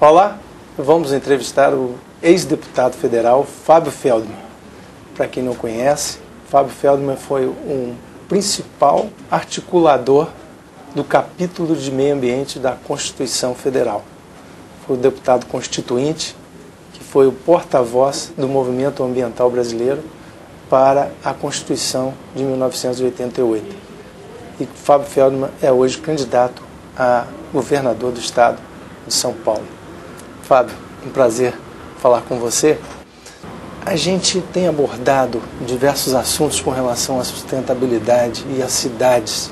Olá, vamos entrevistar o ex-deputado federal Fábio Feldman. Para quem não conhece, Fábio Feldman foi um principal articulador do capítulo de meio ambiente da Constituição Federal. Foi o deputado constituinte, que foi o porta-voz do movimento ambiental brasileiro para a Constituição de 1988. E Fábio Feldman é hoje candidato a governador do estado de São Paulo. Fábio, um prazer falar com você. A gente tem abordado diversos assuntos com relação à sustentabilidade e às cidades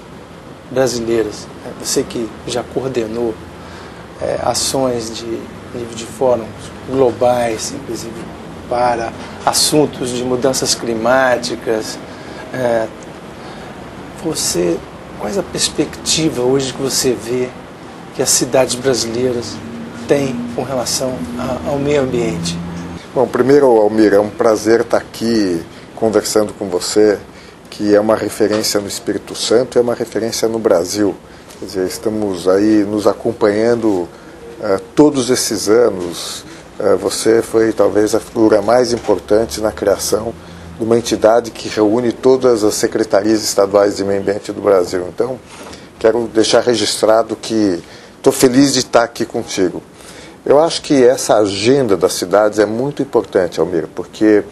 brasileiras. Você que já coordenou ações de fóruns globais, inclusive para assuntos de mudanças climáticas. Qual é a perspectiva hoje que você vê que as cidades brasileiras têm com relação ao meio ambiente? Bom, primeiro, Almir, é um prazer estar aqui conversando com você, que é uma referência no Espírito Santo e é uma referência no Brasil. Quer dizer, estamos aí nos acompanhando todos esses anos. Você foi talvez a figura mais importante na criação de uma entidade que reúne todas as secretarias estaduais de meio ambiente do Brasil. Então, quero deixar registrado que estou feliz de estar aqui contigo. Eu acho que essa agenda das cidades é muito importante, Almir, porque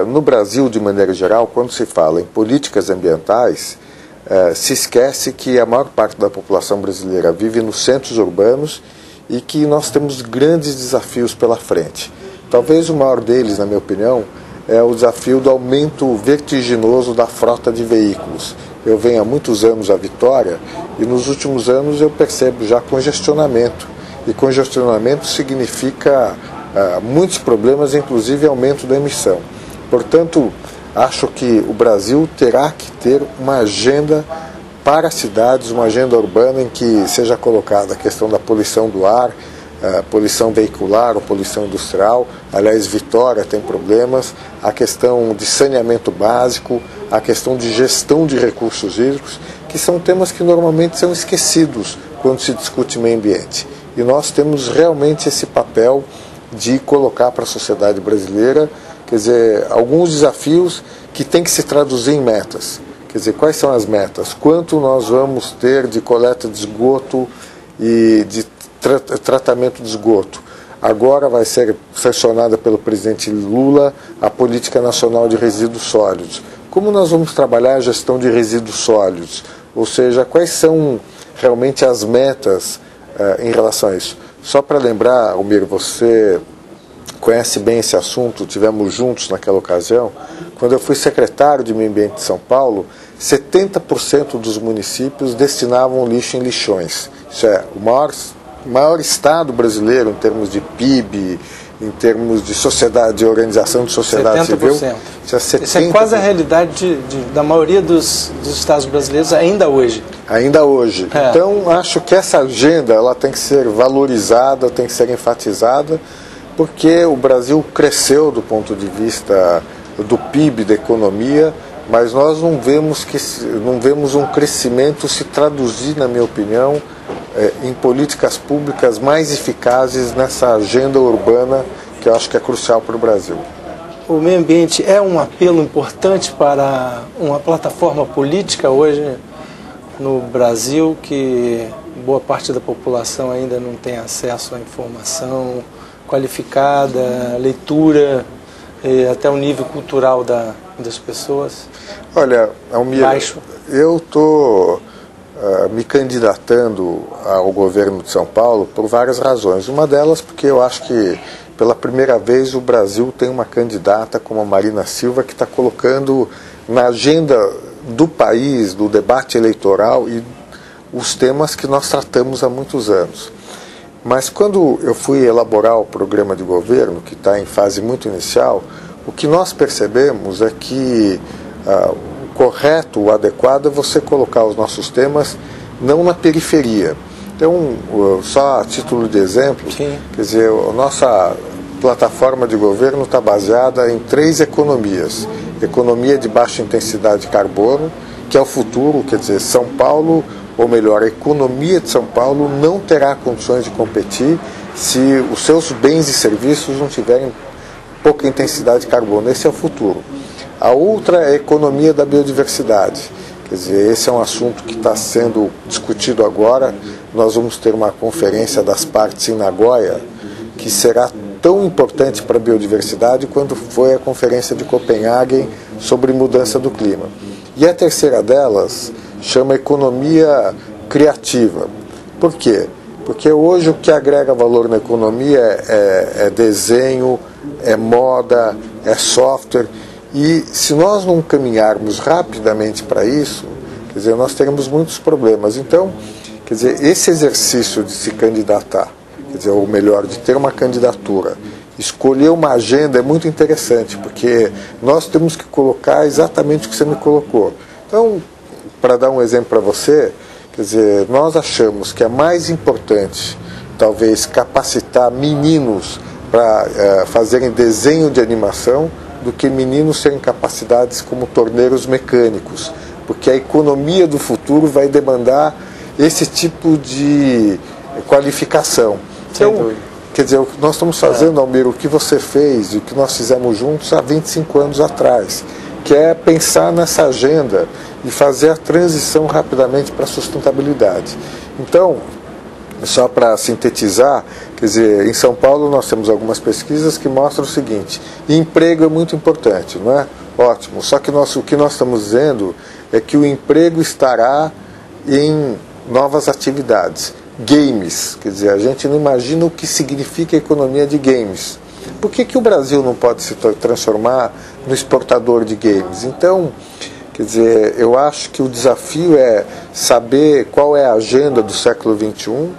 no Brasil, de maneira geral, quando se fala em políticas ambientais, se esquece que a maior parte da população brasileira vive nos centros urbanos e que nós temos grandes desafios pela frente. Talvez o maior deles, na minha opinião, é o desafio do aumento vertiginoso da frota de veículos. Eu venho há muitos anos à Vitória e nos últimos anos eu percebo já congestionamento. E congestionamento significa muitos problemas, inclusive aumento da emissão. Portanto, acho que o Brasil terá que ter uma agenda para as cidades, uma agenda urbana em que seja colocada a questão da poluição do ar, poluição veicular ou poluição industrial. Aliás, Vitória tem problemas, a questão de saneamento básico, a questão de gestão de recursos hídricos, que são temas que normalmente são esquecidos quando se discute meio ambiente. E nós temos realmente esse papel de colocar para a sociedade brasileira, quer dizer, alguns desafios que têm que se traduzir em metas. Quer dizer, quais são as metas? Quanto nós vamos ter de coleta de esgoto e de tratamento de esgoto? Agora vai ser sancionada pelo presidente Lula a Política Nacional de Resíduos Sólidos. Como nós vamos trabalhar a gestão de resíduos sólidos? Ou seja, quais são realmente as metas em relação a isso? Só para lembrar, Almir, você conhece bem esse assunto, tivemos juntos naquela ocasião. Quando eu fui secretário de Meio Ambiente de São Paulo, 70% dos municípios destinavam lixo em lixões. Isso é o maior estado brasileiro em termos de PIB, em termos de sociedade, de organização de sociedade 70%. civil. Isso é quase a realidade da maioria dos estados brasileiros ainda hoje. Ainda hoje. Então, acho que essa agenda ela tem que ser valorizada, tem que ser enfatizada, porque o Brasil cresceu do ponto de vista do PIB, da economia, mas nós não vemos um crescimento se traduzir, na minha opinião, em políticas públicas mais eficazes nessa agenda urbana que eu acho que é crucial para o Brasil. O meio ambiente é um apelo importante para uma plataforma política hoje no Brasil, que boa parte da população ainda não tem acesso à informação qualificada, leitura e até o nível cultural das pessoas. Olha, Almir, baixo. Eu estou me candidatando ao governo de São Paulo por várias razões. Uma delas porque eu acho que pela primeira vez o Brasil tem uma candidata como a Marina Silva que está colocando na agenda do país, do debate eleitoral e os temas que nós tratamos há muitos anos. Mas quando eu fui elaborar o programa de governo, que está em fase muito inicial, o que nós percebemos é que o correto, o adequado é você colocar os nossos temas não na periferia. Então, só a título de exemplo, Sim. Quer dizer, a nossa plataforma de governo está baseada em 3 economias. Economia de baixa intensidade de carbono, que é o futuro, quer dizer, São Paulo, ou melhor, a economia de São Paulo não terá condições de competir se os seus bens e serviços não tiverem pouca intensidade de carbono. Esse é o futuro. A outra é a economia da biodiversidade. Quer dizer, esse é um assunto que está sendo discutido agora. Nós vamos ter uma conferência das partes em Nagoya, que será tão importante para a biodiversidade quanto foi a conferência de Copenhague sobre mudança do clima. E a terceira delas chama economia criativa. Por quê? Porque hoje o que agrega valor na economia é desenho, é moda, é software. E se nós não caminharmos rapidamente para isso, quer dizer, nós teremos muitos problemas. Então, quer dizer, esse exercício de se candidatar, quer dizer, ou melhor, de ter uma candidatura, escolher uma agenda é muito interessante, porque nós temos que colocar exatamente o que você me colocou. Então, para dar um exemplo para você, quer dizer, nós achamos que é mais importante, talvez, capacitar meninos para fazerem desenho de animação do que meninos terem capacidades como torneiros mecânicos, porque a economia do futuro vai demandar esse tipo de qualificação. Então, quer dizer, o que nós estamos fazendo, Almir, o que você fez e o que nós fizemos juntos há 25 anos atrás, que é pensar nessa agenda e fazer a transição rapidamente para a sustentabilidade. Então, só para sintetizar, quer dizer, em São Paulo nós temos algumas pesquisas que mostram o seguinte: emprego é muito importante, não é? Ótimo, só que o que nós estamos dizendo é que o emprego estará em novas atividades. Games, quer dizer, a gente não imagina o que significa a economia de games. Por que o Brasil não pode se transformar no exportador de games? Então, quer dizer, eu acho que o desafio é saber qual é a agenda do século XXI,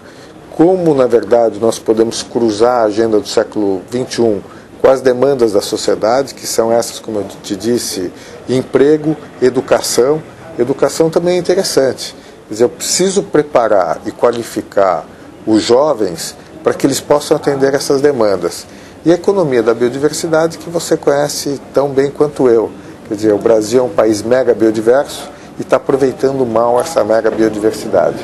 como, na verdade, nós podemos cruzar a agenda do século XXI com as demandas da sociedade, que são essas, como eu te disse, emprego, educação. Educação também é interessante. Quer dizer, eu preciso preparar e qualificar os jovens para que eles possam atender essas demandas. E a economia da biodiversidade, que você conhece tão bem quanto eu. Quer dizer, o Brasil é um país mega biodiverso e está aproveitando mal essa mega biodiversidade.